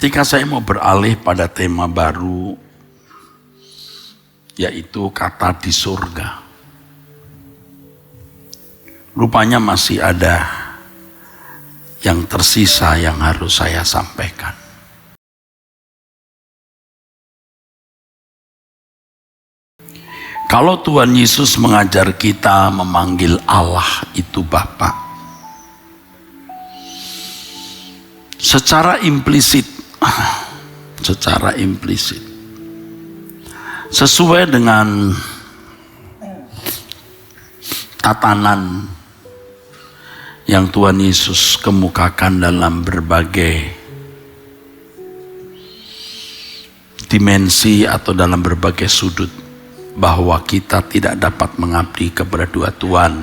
Ketika saya mau beralih pada tema baru, yaitu kata di surga, rupanya masih ada yang tersisa yang harus saya sampaikan. Kalau Tuhan Yesus mengajar kita memanggil Allah itu Bapa, secara implisit, sesuai dengan tatanan yang Tuhan Yesus kemukakan dalam berbagai dimensi atau dalam berbagai sudut, bahwa kita tidak dapat mengabdi kepada dua Tuhan,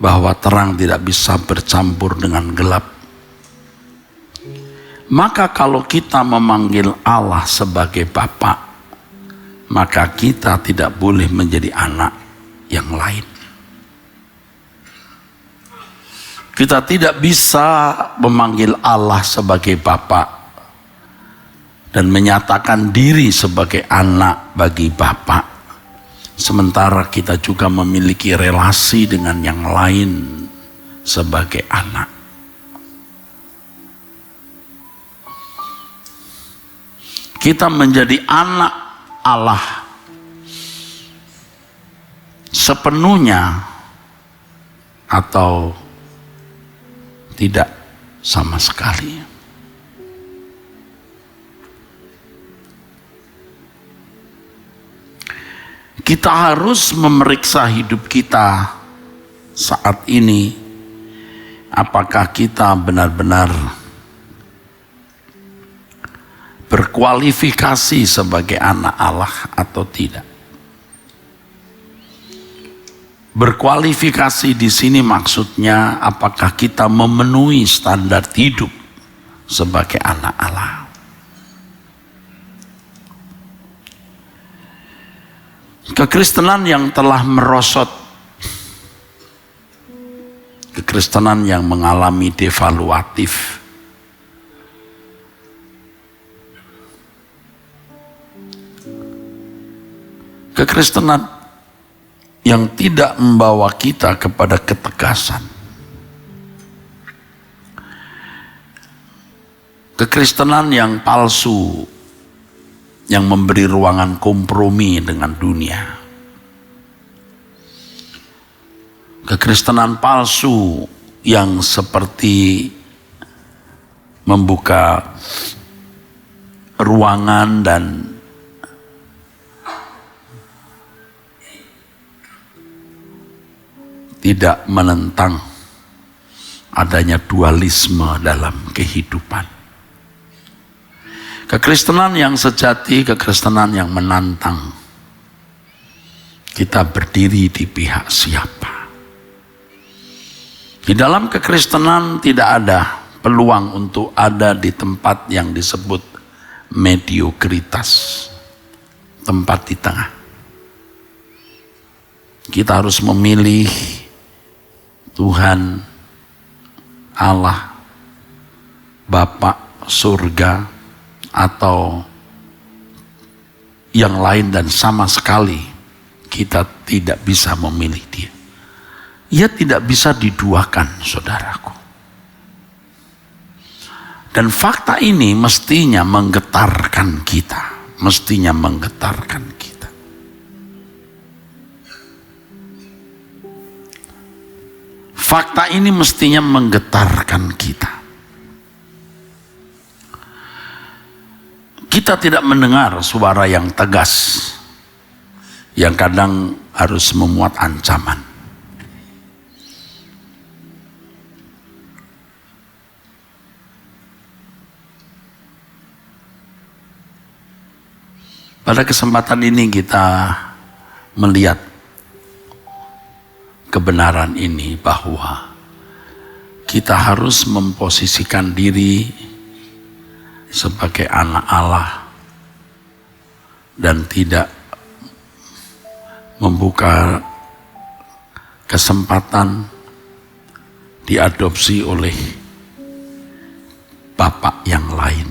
bahwa terang tidak bisa bercampur dengan gelap. Maka kalau kita memanggil Allah sebagai Bapa, maka kita tidak boleh menjadi anak yang lain. Kita tidak bisa memanggil Allah sebagai Bapa dan menyatakan diri sebagai anak bagi Bapa, sementara kita juga memiliki relasi dengan yang lain sebagai anak. Kita menjadi anak Allah sepenuhnya atau tidak sama sekali. Kita harus memeriksa hidup kita saat ini, apakah kita benar-benar berkualifikasi sebagai anak Allah atau tidak. Berkualifikasi di sini maksudnya apakah kita memenuhi standar hidup sebagai anak Allah. Kekristenan yang telah merosot, kekristenan yang mengalami devaluatif, kekristenan yang tidak membawa kita kepada ketegasan, kekristenan yang palsu, yang memberi ruangan kompromi dengan dunia, kekristenan palsu yang seperti membuka ruangan dan tidak menentang adanya dualisme dalam kehidupan. Kekristenan yang sejati, kekristenan yang menantang kita berdiri di pihak siapa. Di dalam kekristenan tidak ada peluang untuk ada di tempat yang disebut mediokritas, tempat di tengah. Kita harus memilih Tuhan, Allah, Bapa, surga, atau yang lain, dan sama sekali kita tidak bisa memilih dia. Ia tidak bisa diduakan, saudaraku. Dan fakta ini mestinya menggetarkan kita, mestinya menggetarkan kita. Fakta ini mestinya menggetarkan kita. Kita tidak mendengar suara yang tegas, yang kadang harus memuat ancaman. Pada kesempatan ini kita melihat kebenaran ini, bahwa kita harus memposisikan diri sebagai anak Allah dan tidak membuka kesempatan diadopsi oleh Bapa yang lain.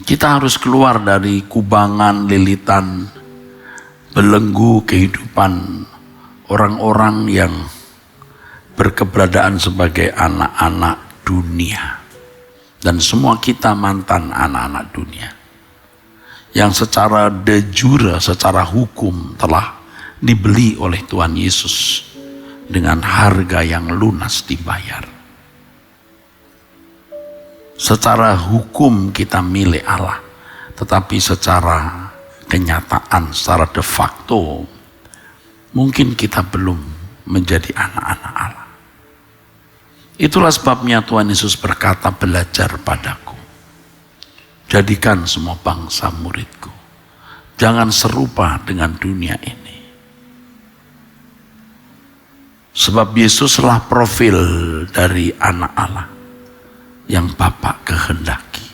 Kita harus keluar dari kubangan, lilitan, belenggu kehidupan orang-orang yang berkeberadaan sebagai anak-anak dunia. Dan semua kita mantan anak-anak dunia. Yang secara de jure, secara hukum telah dibeli oleh Tuhan Yesus dengan harga yang lunas dibayar. Secara hukum kita milik Allah, tetapi secara kenyataan, secara de facto, mungkin kita belum menjadi anak-anak Allah. Itulah sebabnya Tuhan Yesus berkata, belajar padaku. Jadikan semua bangsa muridku. Jangan serupa dengan dunia ini. Sebab Yesuslah profil dari anak Allah yang Bapa kehendaki.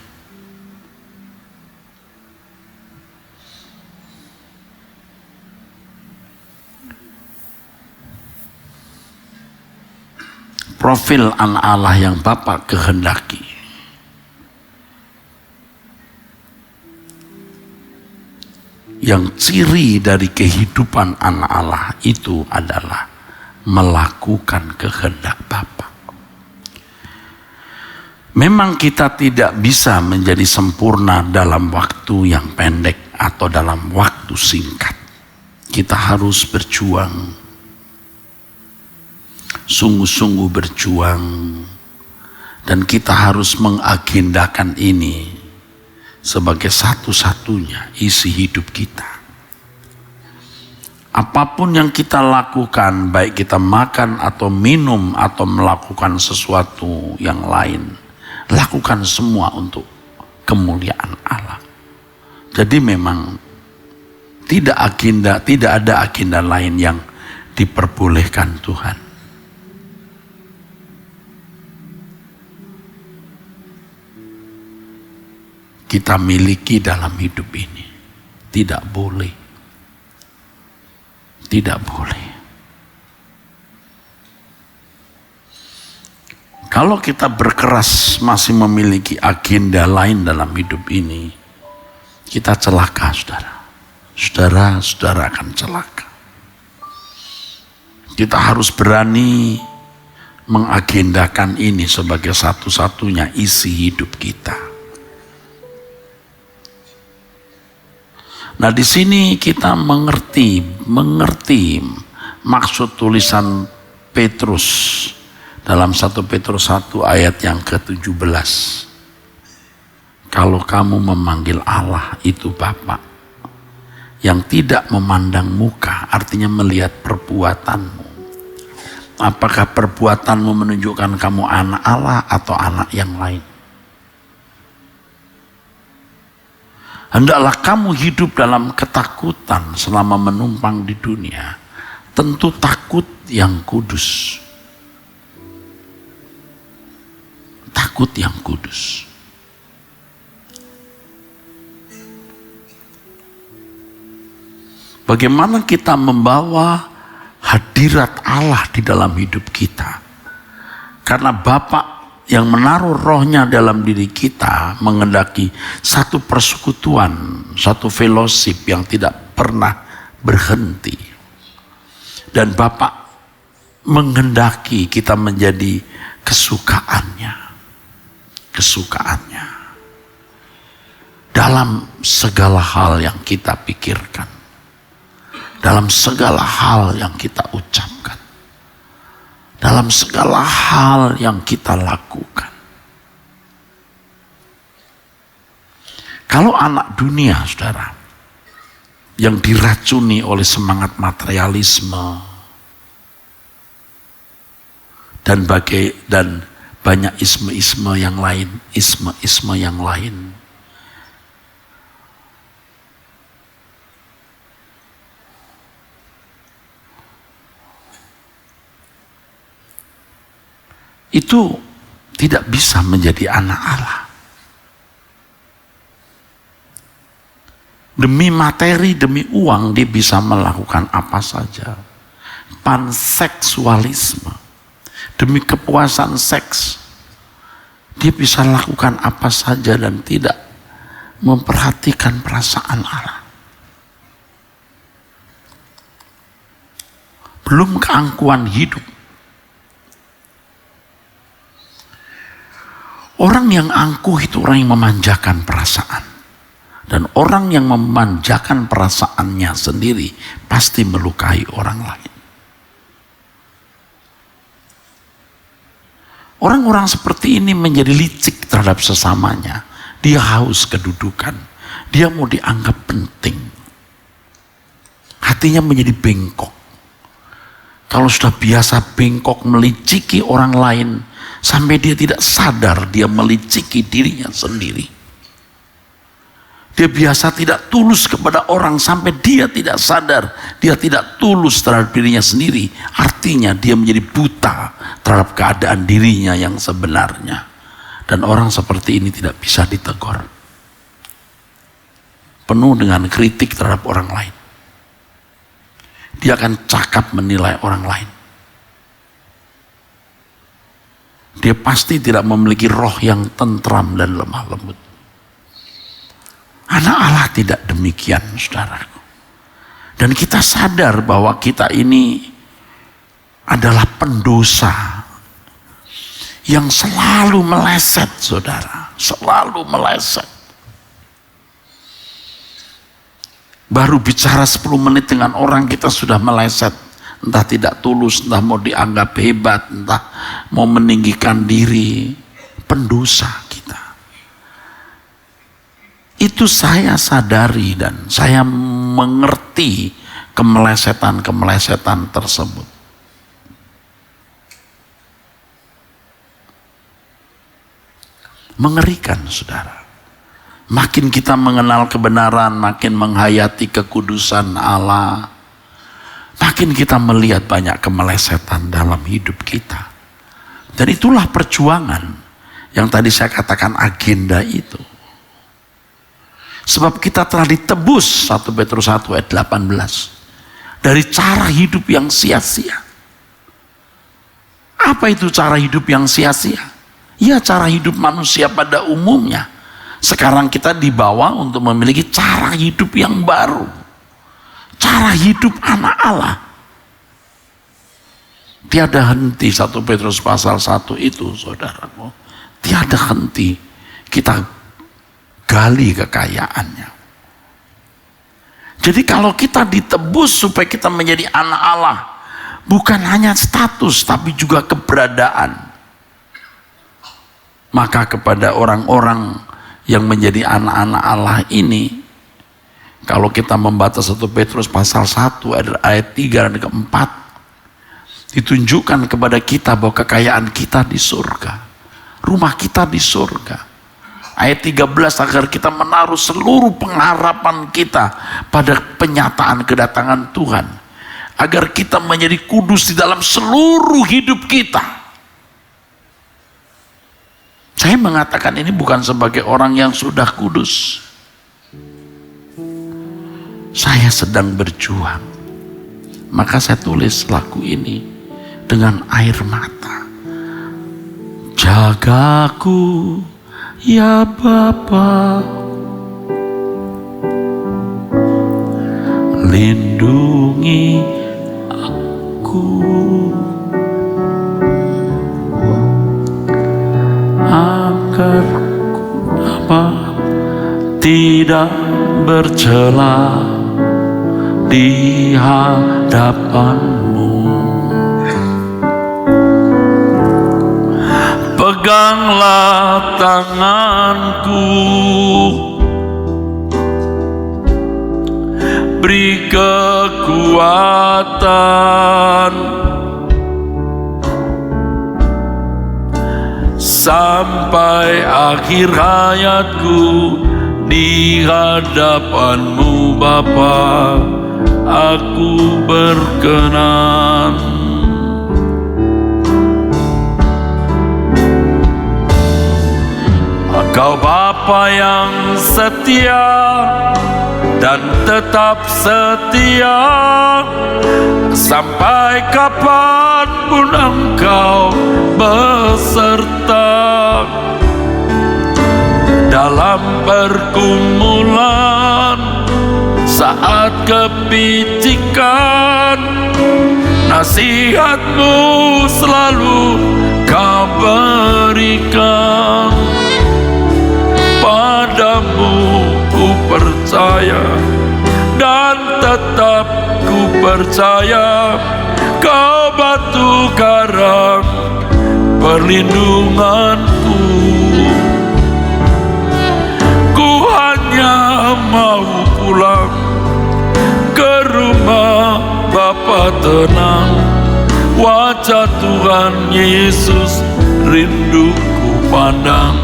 Profil anak Allah yang Bapa kehendaki. Yang ciri dari kehidupan anak Allah itu adalah melakukan kehendak Bapa. Memang kita tidak bisa menjadi sempurna dalam waktu yang pendek atau dalam waktu singkat. Kita harus berjuang, sungguh-sungguh berjuang, dan kita harus mengagendakan ini sebagai satu-satunya isi hidup kita. Apapun yang kita lakukan, baik kita makan atau minum atau melakukan sesuatu yang lain, lakukan semua untuk kemuliaan Allah. Jadi memang tidak ada agenda lain yang diperbolehkan Tuhan. Kita miliki dalam hidup ini. Tidak boleh. Tidak boleh. Kalau kita berkeras masih memiliki agenda lain dalam hidup ini, kita celaka, saudara. Saudara akan celaka. Kita harus berani mengagendakan ini sebagai satu-satunya isi hidup kita. Nah, di sini kita mengerti maksud tulisan Petrus dalam 1 Petrus 1 ayat yang ke-17. Kalau kamu memanggil Allah itu Bapa, yang tidak memandang muka, artinya melihat perbuatanmu. Apakah perbuatanmu menunjukkan kamu anak Allah atau anak yang lain? Hendaklah kamu hidup dalam ketakutan selama menumpang di dunia. Tentu takut yang kudus. Takut yang kudus. Bagaimana kita membawa hadirat Allah di dalam hidup kita? Karena Bapa yang menaruh rohnya dalam diri kita mengendaki satu persekutuan, satu fellowship yang tidak pernah berhenti. Dan Bapa menghendaki kita menjadi kesukaannya dalam segala hal yang kita pikirkan, dalam segala hal yang kita ucapkan, dalam segala hal yang kita lakukan. Kalau anak dunia, saudara, yang diracuni oleh semangat materialisme dan banyak isme-isme yang lain, itu tidak bisa menjadi anak Allah. Demi materi, demi uang, dia bisa melakukan apa saja. panseksualisme, demi kepuasan seks, dia bisa lakukan apa saja dan tidak memperhatikan perasaan Allah. Belum keangkuhan hidup. Orang yang angkuh itu orang yang memanjakan perasaan. Dan orang yang memanjakan perasaannya sendiri pasti melukai orang lain. Orang-orang seperti ini menjadi licik terhadap sesamanya. Dia haus kedudukan. Dia mau dianggap penting. Hatinya menjadi bengkok. Kalau sudah biasa bengkok meliciki orang lain, sampai dia tidak sadar dia meliciki dirinya sendiri. Dia biasa tidak tulus kepada orang sampai dia tidak sadar dia tidak tulus terhadap dirinya sendiri. Artinya dia menjadi buta terhadap keadaan dirinya yang sebenarnya. Dan orang seperti ini tidak bisa ditegur. Penuh dengan kritik terhadap orang lain. Dia akan cakap menilai orang lain. Dia pasti tidak memiliki roh yang tentram dan lemah lembut. Anak Allah tidak demikian, saudaraku. Dan kita sadar bahwa kita ini adalah pendosa yang selalu meleset, saudara. Selalu meleset. Baru bicara 10 menit dengan orang kita sudah meleset. Entah tidak tulus, entah mau dianggap hebat, entah mau meninggikan diri. Pendosa kita. Itu saya sadari dan saya mengerti kemelesetan-kemelesetan tersebut. Mengerikan, saudara. Makin kita mengenal kebenaran, makin menghayati kekudusan Allah, makin kita melihat banyak kemelesetan dalam hidup kita. Dan itulah perjuangan yang tadi saya katakan agenda itu. Sebab kita telah ditebus, 1 Petrus 1 ayat 18, dari cara hidup yang sia-sia. Apa itu cara hidup yang sia-sia? Ya, cara hidup manusia pada umumnya. Sekarang kita dibawa untuk memiliki cara hidup yang baru. Cara hidup anak Allah. Tiada henti 1 Petrus pasal 1 itu, saudaraku. Tiada henti kita gali kekayaannya. Jadi kalau kita ditebus supaya kita menjadi anak Allah, bukan hanya status tapi juga keberadaan. Maka kepada orang-orang yang menjadi anak-anak Allah ini, kalau kita membaca 1 Petrus pasal 1 ayat 3 dan keempat, ditunjukkan kepada kita bahwa kekayaan kita di surga, rumah kita di surga. Ayat 13, agar kita menaruh seluruh pengharapan kita pada penyataan kedatangan Tuhan, agar kita menjadi kudus di dalam seluruh hidup kita. Saya mengatakan ini bukan sebagai orang yang sudah kudus. Saya sedang berjuang. Maka saya tulis lagu ini dengan air mata. Jagaku ya Bapa, lindungi aku, agar ku tidak bercela di hadapanmu. Peganglah tanganku, beri kekuatan sampai akhir hayatku di hadapanmu Bapa. Aku berkenan. Engkau Bapa yang setia, dan tetap setia sampai kapanpun Engkau beserta. Dalam pergumulan saat kepicikan, nasihat-Mu selalu Kau berikan. Padamu ku percaya dan tetap ku percaya, Kau batu karang perlindunganku. Ku hanya mau pulang ke rumah Bapa tenang, wajah Tuhan Yesus rinduku pandang.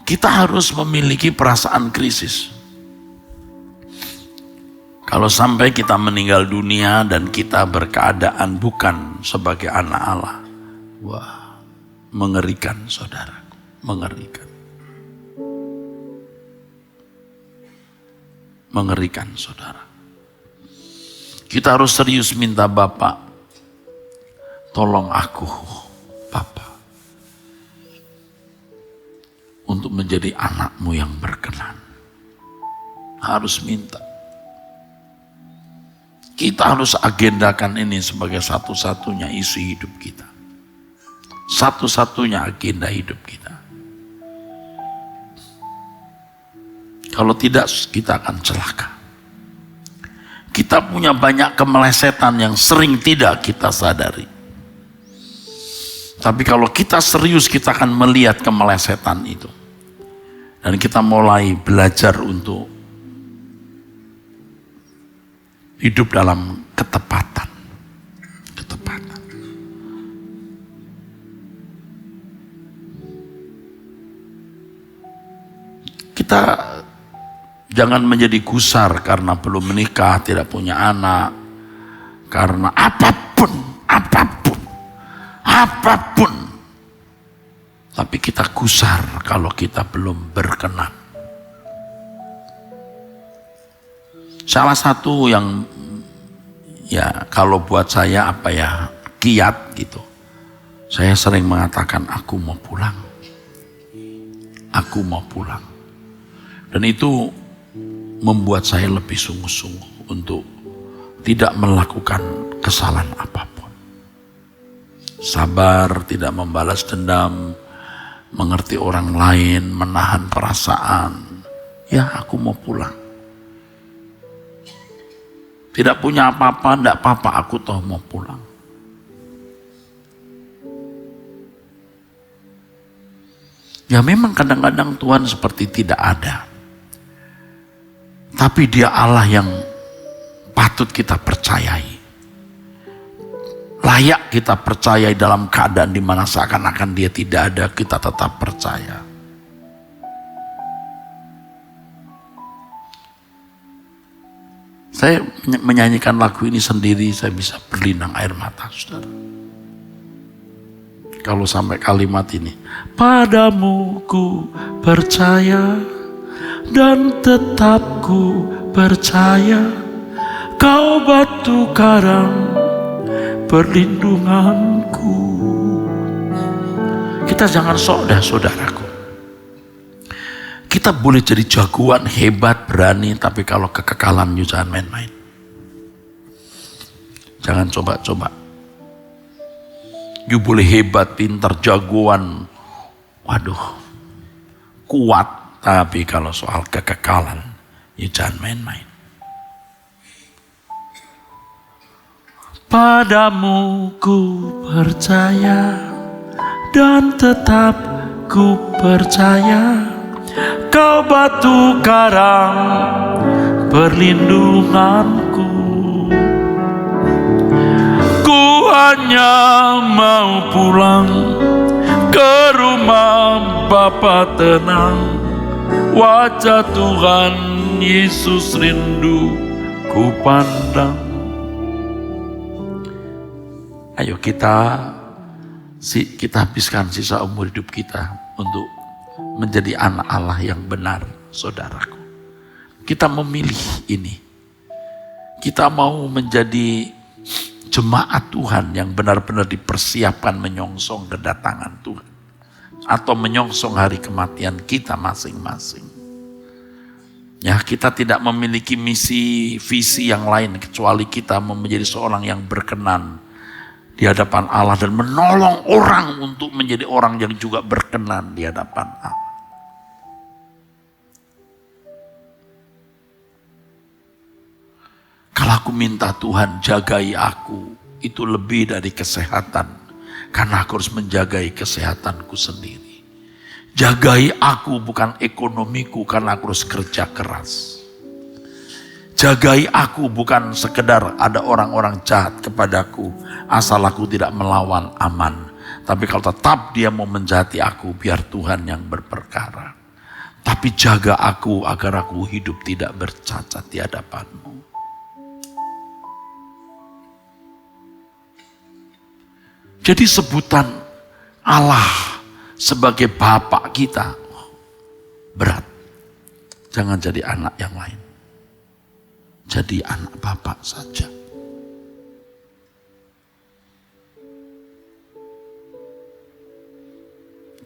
Kita harus memiliki perasaan krisis. Kalau sampai kita meninggal dunia dan kita berkeadaan bukan sebagai anak Allah, wah, mengerikan saudaraku, mengerikan. Mengerikan saudara. Kita harus serius minta Bapa, tolong aku Bapa, untuk menjadi anak-Mu yang berkenan. Harus minta. Kita harus agendakan ini sebagai satu-satunya isi hidup kita. Satu-satunya agenda hidup kita. Kalau tidak, kita akan celaka. Kita punya banyak kemelesetan yang sering tidak kita sadari. Tapi kalau kita serius, kita akan melihat kemelesetan itu. Dan kita mulai belajar untuk hidup dalam ketepatan. Ketepatan. Kita jangan menjadi gusar karena belum menikah, tidak punya anak. Karena apapun. Tapi kita gusar kalau kita belum berkenan. Salah satu yang ya kalau buat saya kiat gitu. Saya sering mengatakan aku mau pulang. Aku mau pulang. Dan itu membuat saya lebih sungguh-sungguh untuk tidak melakukan kesalahan apapun. Sabar, tidak membalas dendam, mengerti orang lain, menahan perasaan. Ya, aku mau pulang. Tidak punya apa-apa, tidak apa-apa, aku toh mau pulang. Ya memang kadang-kadang Tuhan seperti tidak ada. Tapi Dia Allah yang patut kita percayai. Layak kita percayai dalam keadaan di mana seakan-akan Dia tidak ada, kita tetap percaya. Saya menyanyikan lagu ini sendiri, saya bisa berlinang air mata, saudara. Kalau sampai kalimat ini, padamu ku percaya dan tetap ku percaya, Kau batu karang perlindunganku. Kita jangan sok dah saudaraku. Kita boleh jadi jagoan, hebat, berani, tapi kalau kekekalan you jangan main-main. Jangan coba-coba. You boleh hebat, pintar, jagoan, waduh, kuat, tapi kalau soal kekekalan you jangan main-main. Padamu ku percaya dan tetap ku percaya, Kau batu karang perlindunganku. Ku hanya mau pulang ke rumah Bapa tenang, wajah Tuhan Yesus rindu ku pandang. Ayo kita kita habiskan sisa umur hidup kita untuk menjadi anak Allah yang benar, saudaraku. Kita memilih ini. Kita mau menjadi jemaat Tuhan yang benar-benar dipersiapkan menyongsong kedatangan Tuhan. Atau menyongsong hari kematian kita masing-masing. Ya, kita tidak memiliki misi, visi yang lain kecuali kita menjadi seorang yang berkenan di hadapan Allah dan menolong orang untuk menjadi orang yang juga berkenan di hadapan Allah. Kalau aku minta Tuhan jagai aku, itu lebih dari kesehatan. Karena aku harus menjagai kesehatanku sendiri. Jagai aku bukan ekonomiku karena aku harus kerja keras. Jagai aku bukan sekedar ada orang-orang jahat kepadaku asal aku tidak melawan, aman. Tapi kalau tetap dia mau menjahati aku, biar Tuhan yang berperkara. Tapi jaga aku agar aku hidup tidak bercacat di hadapanmu. Jadi sebutan Allah sebagai Bapak kita berat. Jangan jadi anak yang lain. Jadi anak Bapak saja.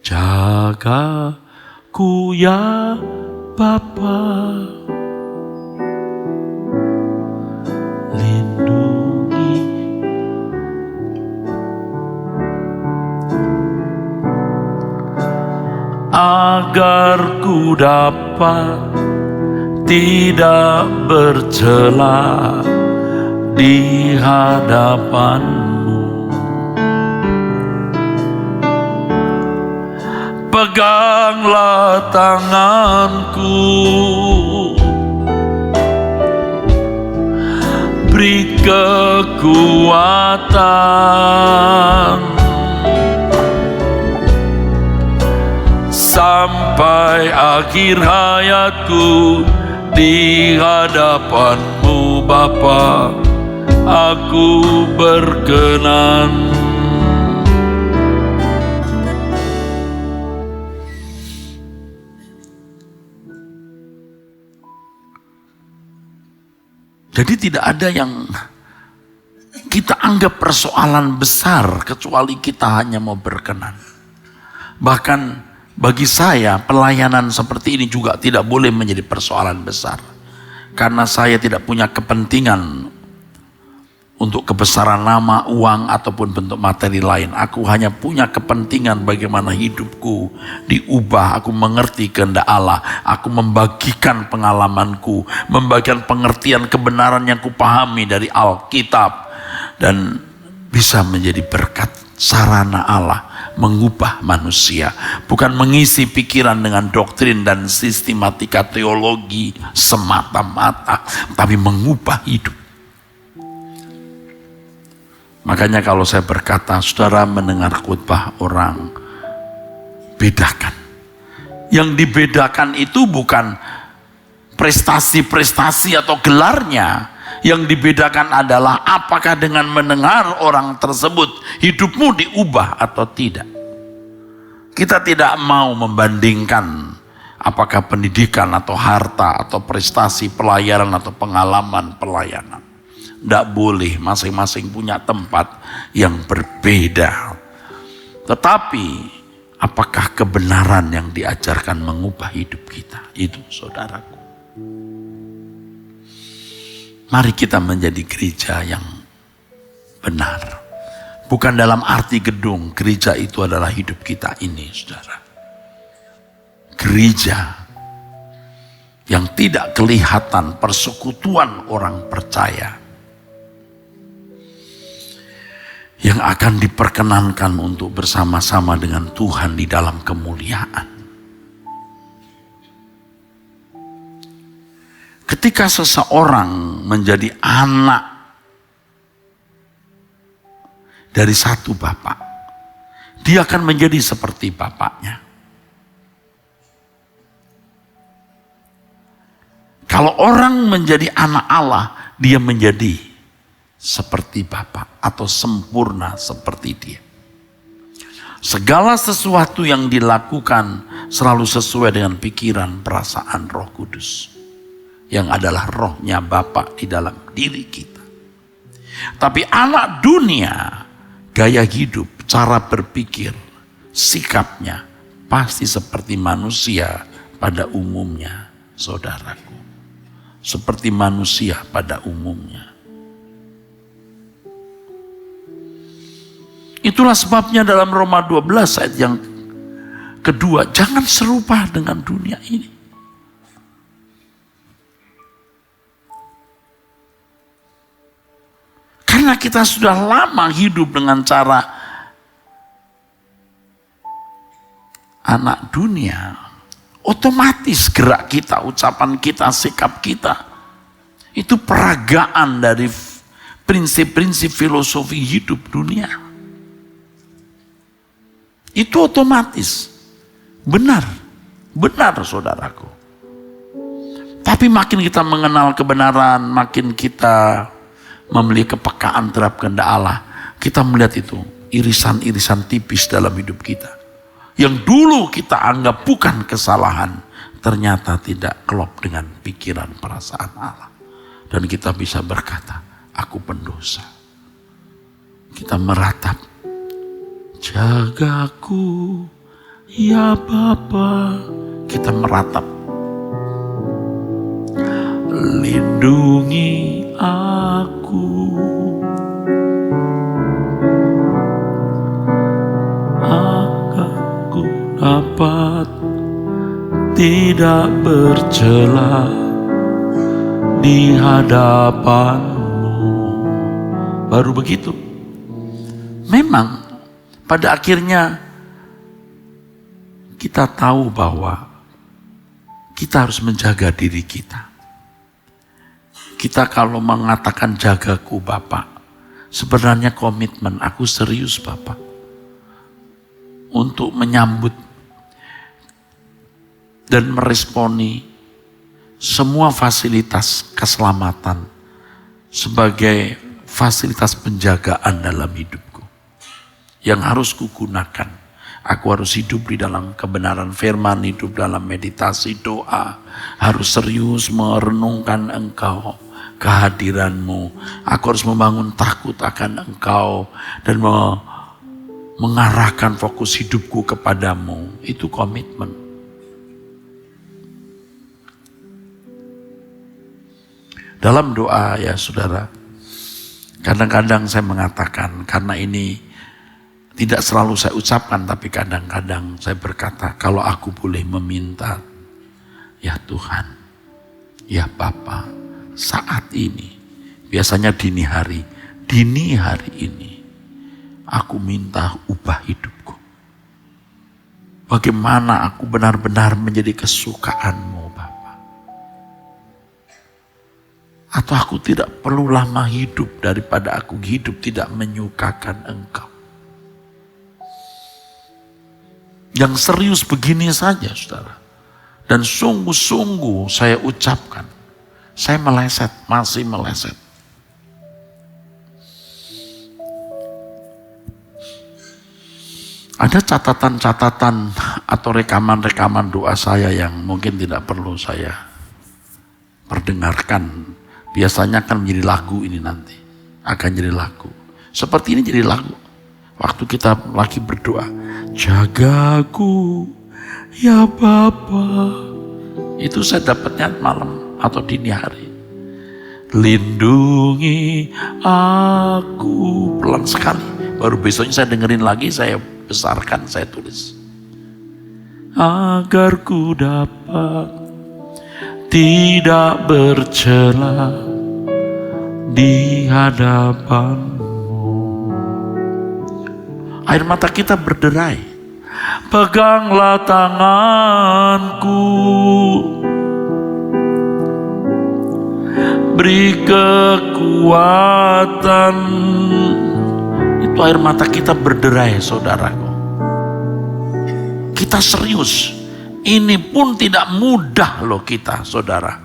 Jagaku ya Bapa, lindungi agar ku dapat tidak bercela di hadapanmu. Peganglah tanganku, beri kekuatan sampai akhir hayatku di hadapanmu Bapa, aku berkenan. Jadi tidak ada yang kita anggap persoalan besar kecuali kita hanya mau berkenan. Bahkan bagi saya pelayanan seperti ini juga tidak boleh menjadi persoalan besar. Karena saya tidak punya kepentingan untuk kebesaran nama, uang, ataupun bentuk materi lain. Aku hanya punya kepentingan bagaimana hidupku diubah. Aku mengerti kehendak Allah. Aku membagikan pengalamanku, membagikan pengertian kebenaran yang kupahami dari Alkitab. Dan bisa menjadi berkat sarana Allah mengubah manusia. Bukan mengisi pikiran dengan doktrin dan sistematika teologi semata-mata, tapi mengubah hidup. Makanya kalau saya berkata, saudara mendengar khotbah orang, bedakan. Yang dibedakan itu bukan prestasi-prestasi atau gelarnya. Yang dibedakan adalah apakah dengan mendengar orang tersebut hidupmu diubah atau tidak. Kita tidak mau membandingkan apakah pendidikan atau harta atau prestasi pelayanan atau pengalaman pelayanan. Tidak boleh, masing-masing punya tempat yang berbeda. Tetapi apakah kebenaran yang diajarkan mengubah hidup kita? Itu saudaraku. Mari kita menjadi gereja yang benar. Bukan dalam arti gedung, gereja itu adalah hidup kita ini, saudara. Gereja yang tidak kelihatan, persekutuan orang percaya. Yang akan diperkenankan untuk bersama-sama dengan Tuhan di dalam kemuliaan. Ketika seseorang menjadi anak dari satu bapak, dia akan menjadi seperti bapaknya. Kalau orang menjadi anak Allah, dia menjadi seperti Bapa atau sempurna seperti Dia. Segala sesuatu yang dilakukan selalu sesuai dengan pikiran, perasaan Roh Kudus. Yang adalah rohnya Bapa di dalam diri kita. Tapi anak dunia, gaya hidup, cara berpikir, sikapnya pasti seperti manusia pada umumnya, saudaraku. Seperti manusia pada umumnya. Itulah sebabnya dalam Roma 12 ayat yang kedua, jangan serupa dengan dunia ini. Karena kita sudah lama hidup dengan cara anak dunia, otomatis gerak kita, ucapan kita, sikap kita, itu peragaan dari prinsip-prinsip filosofi hidup dunia. Itu otomatis. Benar saudaraku. Tapi makin kita mengenal kebenaran, makin kita memiliki kepekaan terhadap kehendak Allah, kita melihat itu irisan-irisan tipis dalam hidup kita. Yang dulu kita anggap bukan kesalahan, ternyata tidak klop dengan pikiran perasaan Allah. Dan kita bisa berkata, aku pendosa. Kita meratap, jagaku ya Bapa. Kita meratap, lindungi aku, agar aku dapat tidak bercela di hadapan-Mu. Baru begitu. Memang pada akhirnya kita tahu bahwa kita harus menjaga diri kita. Kita kalau mengatakan jagaku Bapak, sebenarnya komitmen, aku serius Bapak. Untuk menyambut dan meresponi semua fasilitas keselamatan sebagai fasilitas penjagaan dalam hidupku. Yang harus kugunakan. Aku harus hidup di dalam kebenaran firman, hidup dalam meditasi doa. Harus serius merenungkan Engkau, kehadiran-Mu. Aku harus membangun takut akan Engkau dan mengarahkan fokus hidupku kepadamu. Itu komitmen. Dalam doa ya saudara, kadang-kadang saya mengatakan, karena ini tidak selalu saya ucapkan, tapi kadang-kadang saya berkata, kalau aku boleh meminta, ya Tuhan, ya Bapa, saat ini, biasanya dini hari ini, aku minta ubah hidupku. Bagaimana aku benar-benar menjadi kesukaan-Mu, Bapa. Atau aku tidak perlu lama hidup daripada aku hidup tidak menyukakan Engkau. Yang serius begini saja, saudara. Dan sungguh-sungguh saya ucapkan, saya meleset, masih meleset. Ada catatan-catatan atau rekaman-rekaman doa saya yang mungkin tidak perlu saya perdengarkan. Biasanya akan menjadi lagu ini nanti. Akan jadi lagu. Seperti ini jadi lagu. Waktu kita lagi berdoa, jagaku ya Bapa. Itu saya dapatnya malam atau dini hari. Lindungi aku, pelan sekali. Baru besoknya saya dengerin lagi, saya besarkan, saya tulis. Agar ku dapat tidak bercela di hadapan-Mu. Air mata kita berderai. Peganglah tanganku, beri kekuatan. Itu air mata kita berderai, saudaraku. Kita serius. Ini pun tidak mudah loh kita, saudara.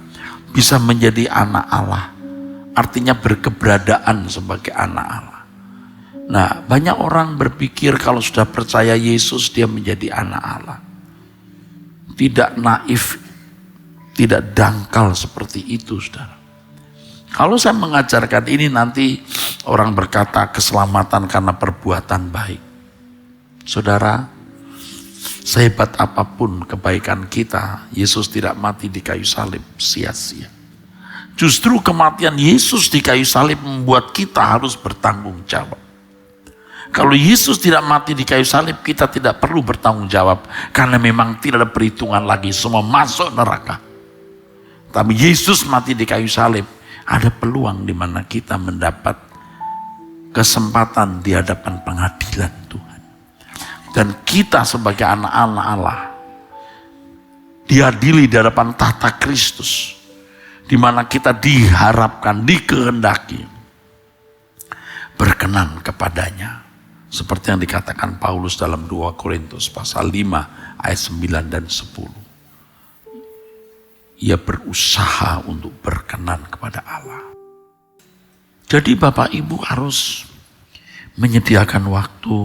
Bisa menjadi anak Allah. Artinya berkeberadaan sebagai anak Allah. Nah, banyak orang berpikir kalau sudah percaya Yesus dia menjadi anak Allah. Tidak naif, tidak dangkal seperti itu, saudara. Kalau saya mengajarkan ini nanti orang berkata keselamatan karena perbuatan baik. Saudara, sehebat apapun kebaikan kita, Yesus tidak mati di kayu salib sia-sia. Justru kematian Yesus di kayu salib membuat kita harus bertanggung jawab. Kalau Yesus tidak mati di kayu salib, kita tidak perlu bertanggung jawab. Karena memang tidak ada perhitungan lagi, semua masuk neraka. Tapi Yesus mati di kayu salib, ada peluang di mana kita mendapat kesempatan di hadapan pengadilan Tuhan. Dan kita sebagai anak-anak Allah, diadili di hadapan tahta Kristus, di mana kita diharapkan, dikehendaki, berkenan kepadanya. Seperti yang dikatakan Paulus dalam 2 Korintus pasal 5 ayat 9 dan 10. Ia berusaha untuk berkenan kepada Allah. Jadi Bapak Ibu harus menyediakan waktu,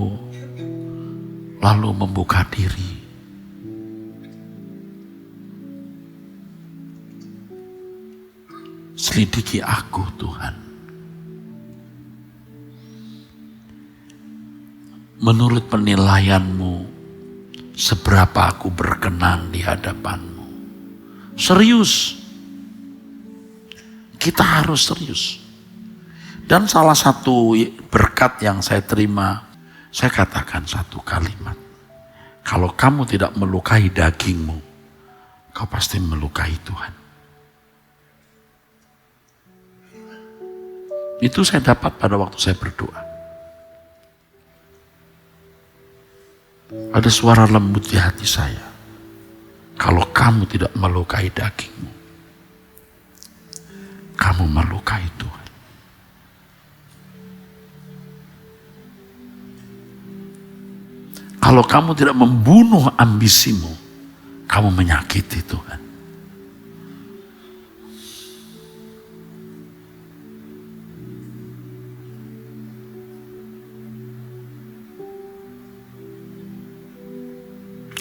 lalu membuka diri. Selidiki aku Tuhan. Menurut penilaianmu, seberapa aku berkenan di hadapanmu. Serius. Kita harus serius. Dan salah satu berkat yang saya terima, saya katakan satu kalimat. Kalau kamu tidak melukai dagingmu, kau pasti melukai Tuhan. Itu saya dapat pada waktu saya berdoa. Ada suara lembut di hati saya. Kalau kamu tidak melukai dagingmu, kamu melukai Tuhan. Kalau kamu tidak membunuh ambisimu, kamu menyakiti Tuhan.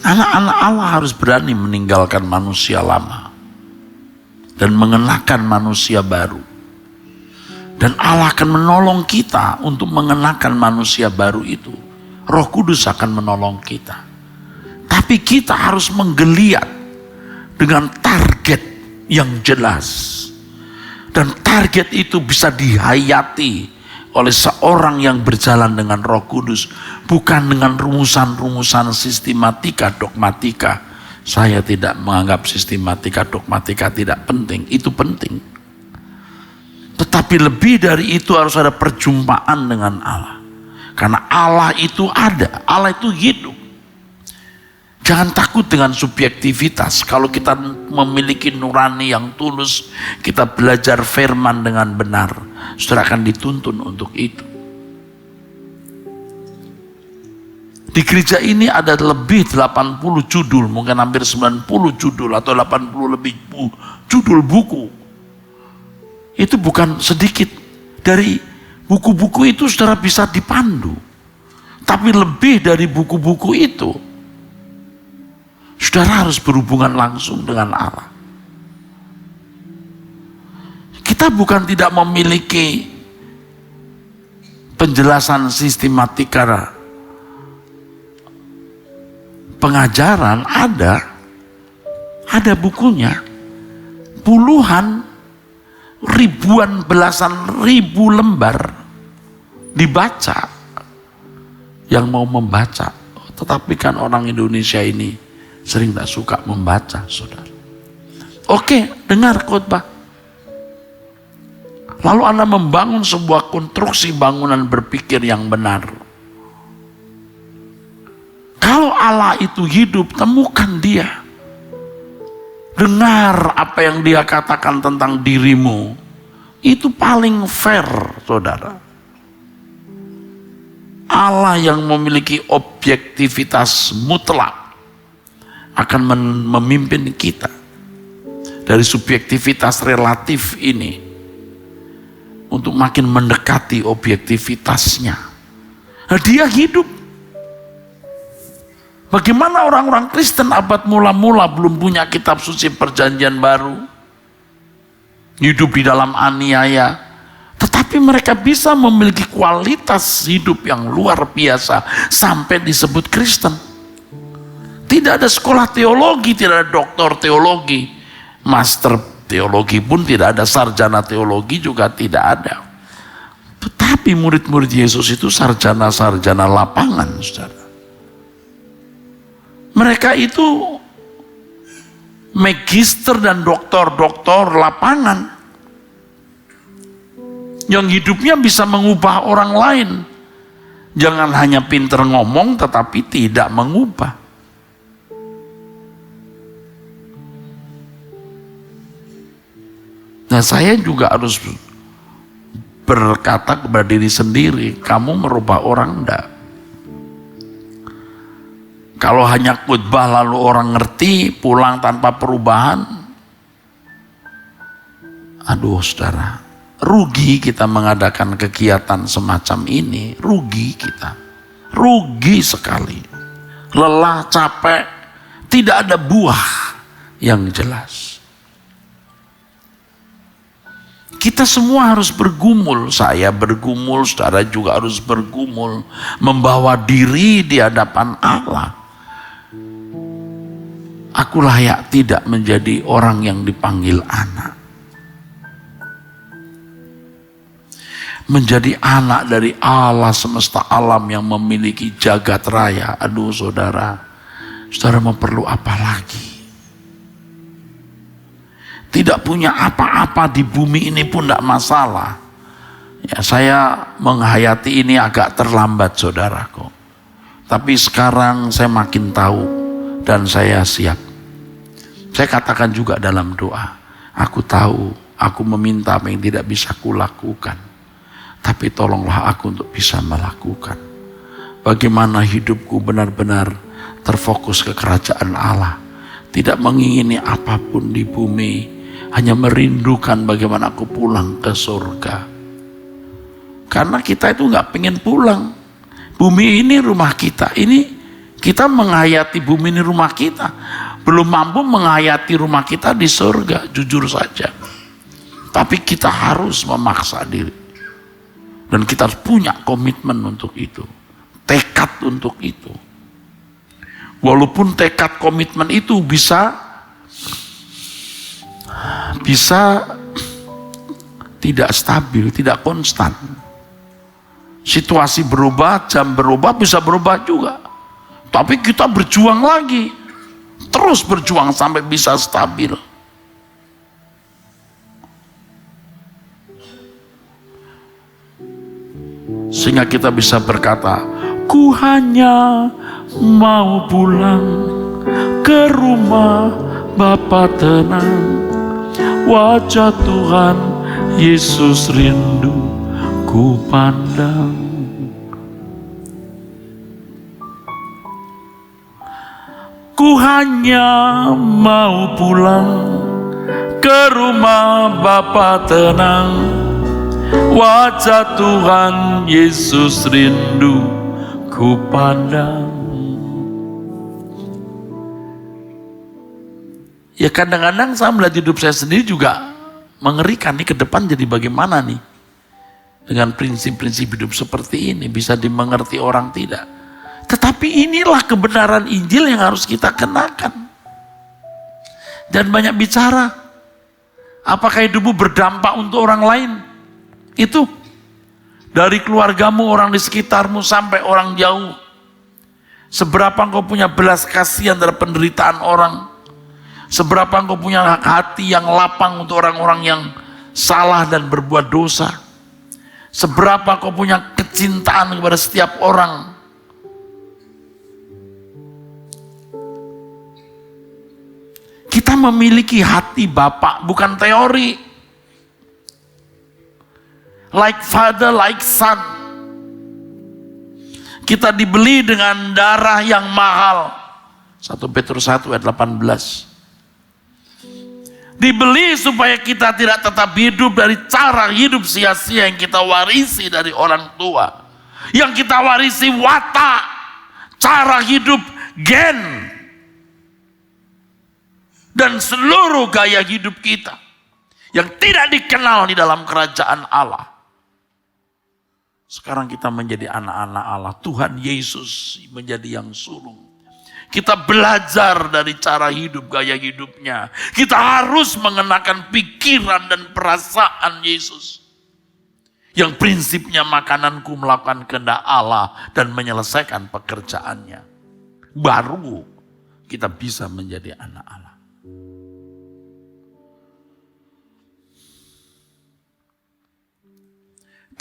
Anak-anak Allah harus berani meninggalkan manusia lama dan mengenakan manusia baru. Dan Allah akan menolong kita untuk mengenakan manusia baru itu. Roh Kudus akan menolong kita. Tapi kita harus menggeliat dengan target yang jelas. Dan target itu bisa dihayati oleh seorang yang berjalan dengan Roh Kudus, bukan dengan rumusan-rumusan sistematika, dogmatika. Saya tidak menganggap sistematika, dogmatika tidak penting, itu penting. Tetapi lebih dari itu harus ada perjumpaan dengan Allah. Karena Allah itu ada, Allah itu hidup. Jangan takut dengan subjektivitas. Kalau kita memiliki nurani yang tulus, kita belajar firman dengan benar, saudara akan dituntun untuk itu. Di gereja ini ada lebih 80 judul, mungkin hampir 90 judul atau 80 lebih judul buku. Itu bukan sedikit. Dari buku-buku itu saudara bisa dipandu. Tapi lebih dari buku-buku itu, saudara harus berhubungan langsung dengan Allah. Kita bukan tidak memiliki penjelasan sistematika pengajaran, ada bukunya. Puluhan, ribuan, belasan ribu lembar dibaca. Yang mau membaca, tetapi kan orang Indonesia ini sering tak suka membaca, saudara. Oke, dengar khotbah. Lalu Anda membangun sebuah konstruksi bangunan berpikir yang benar. Kalau Allah itu hidup, temukan Dia. Dengar apa yang Dia katakan tentang dirimu. Itu paling fair, saudara. Allah yang memiliki objektivitas mutlak akan memimpin kita dari subjektivitas relatif ini untuk makin mendekati objektivitasnya Nah, dia hidup. Bagaimana orang-orang Kristen abad mula-mula belum punya kitab suci perjanjian baru, hidup di dalam aniaya, tetapi mereka bisa memiliki kualitas hidup yang luar biasa sampai disebut Kristen. Tidak ada sekolah teologi, tidak ada doktor teologi, master teologi pun tidak ada, sarjana teologi juga tidak ada. Tetapi murid-murid Yesus itu sarjana-sarjana lapangan, saudara. Mereka itu magister dan doktor-doktor lapangan yang hidupnya bisa mengubah orang lain. Jangan hanya pinter ngomong tetapi tidak mengubah. Nah, saya juga harus berkata kepada diri sendiri, kamu merubah orang enggak? Kalau hanya khotbah lalu orang ngerti, pulang tanpa perubahan, aduh saudara, rugi kita mengadakan kegiatan semacam ini, rugi kita, rugi sekali, lelah, capek, tidak ada buah yang jelas. Kita semua harus bergumul, saya bergumul, saudara juga harus bergumul, membawa diri di hadapan Allah. Aku layak tidak menjadi orang yang dipanggil anak. Menjadi anak dari Allah semesta alam yang memiliki jagat raya. Aduh saudara, saudara mau perlu apa lagi? Tidak punya apa-apa di bumi ini pun tidak masalah. Ya, saya menghayati ini agak terlambat saudaraku. Tapi sekarang saya makin tahu dan saya siap. Saya katakan juga dalam doa, aku tahu, aku meminta apa yang tidak bisa kulakukan, tapi tolonglah aku untuk bisa melakukan. Bagaimana hidupku benar-benar terfokus ke kerajaan Allah, tidak mengingini apapun di bumi, hanya merindukan bagaimana aku pulang ke surga. Karena kita itu nggak pengen pulang. Bumi ini rumah kita, ini kita menghayati bumi ini rumah kita. Belum mampu menghayati rumah kita di surga, jujur saja. Tapi kita harus memaksa diri. Dan kita harus punya komitmen untuk itu. Tekad untuk itu. Walaupun tekad komitmen itu bisa tidak stabil, tidak konstan. Situasi berubah, jam berubah, bisa berubah juga. Tapi kita berjuang lagi. Terus berjuang sampai bisa stabil. Sehingga kita bisa berkata, ku hanya mau pulang ke rumah Bapa tenang. Wajah Tuhan Yesus rindu ku pandang. Ku hanya mau pulang ke rumah Bapa tenang. Wajah Tuhan Yesus rindu ku pandang. Ya kadang-kadang saya melihat hidup saya sendiri juga mengerikan nih, ke depan jadi bagaimana nih. Dengan prinsip-prinsip hidup seperti ini bisa dimengerti orang tidak. Tetapi inilah kebenaran Injil yang harus kita kenakan. Dan banyak bicara. Apakah hidupmu berdampak untuk orang lain? Itu. Dari keluargamu, orang di sekitarmu, sampai orang jauh. Seberapa engkau punya belas kasihan terhadap penderitaan orang. Seberapa engkau punya hati yang lapang untuk orang-orang yang salah dan berbuat dosa. Seberapa engkau punya kecintaan kepada setiap orang. Kita memiliki hati Bapa, bukan teori. Like father, like son. Kita dibeli dengan darah yang mahal. 1 Petrus 1 ayat 18. Dibeli supaya kita tidak tetap hidup dari cara hidup sia-sia yang kita warisi dari orang tua. Yang kita warisi watak, cara hidup, gen, dan seluruh gaya hidup kita yang tidak dikenal di dalam kerajaan Allah. Sekarang kita menjadi anak-anak Allah. Tuhan Yesus menjadi yang sulung. Kita belajar dari cara hidup, gaya hidupnya. Kita harus mengenakan pikiran dan perasaan Yesus. Yang prinsipnya makananku melakukan kehendak Allah dan menyelesaikan pekerjaannya. Baru kita bisa menjadi anak Allah.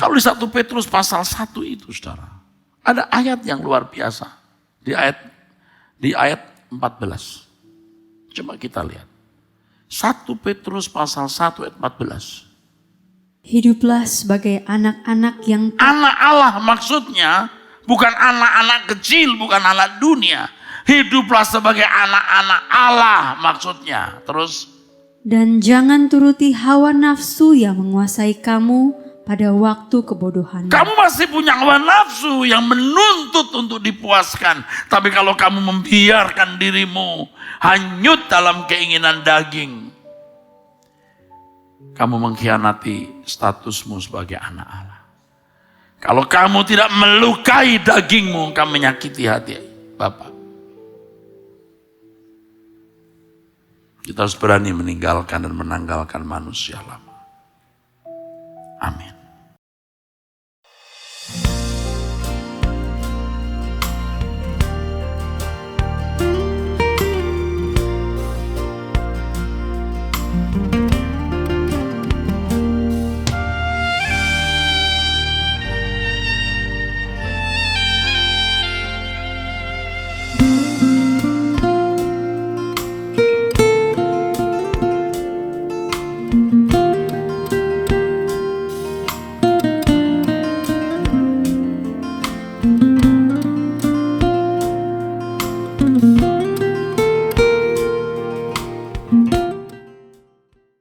Kalau di 1 Petrus pasal 1 itu, saudara, ada ayat yang luar biasa. Di ayat 14. Coba kita lihat. 1 Petrus pasal 1 ayat 14. Hiduplah sebagai anak-anak yang Anak Allah maksudnya bukan anak-anak kecil, bukan anak dunia. Hiduplah sebagai anak-anak Allah maksudnya. Terus. dan jangan turuti hawa nafsu yang menguasai kamu pada waktu kebodohan. Kamu masih punya hawa nafsu yang menuntut untuk dipuaskan. Tapi kalau kamu membiarkan dirimu hanyut dalam keinginan daging, kamu mengkhianati statusmu sebagai anak Allah. Kalau kamu tidak melukai dagingmu, kamu menyakiti hati Bapa. Kita harus berani meninggalkan dan menanggalkan manusia lama. Amin.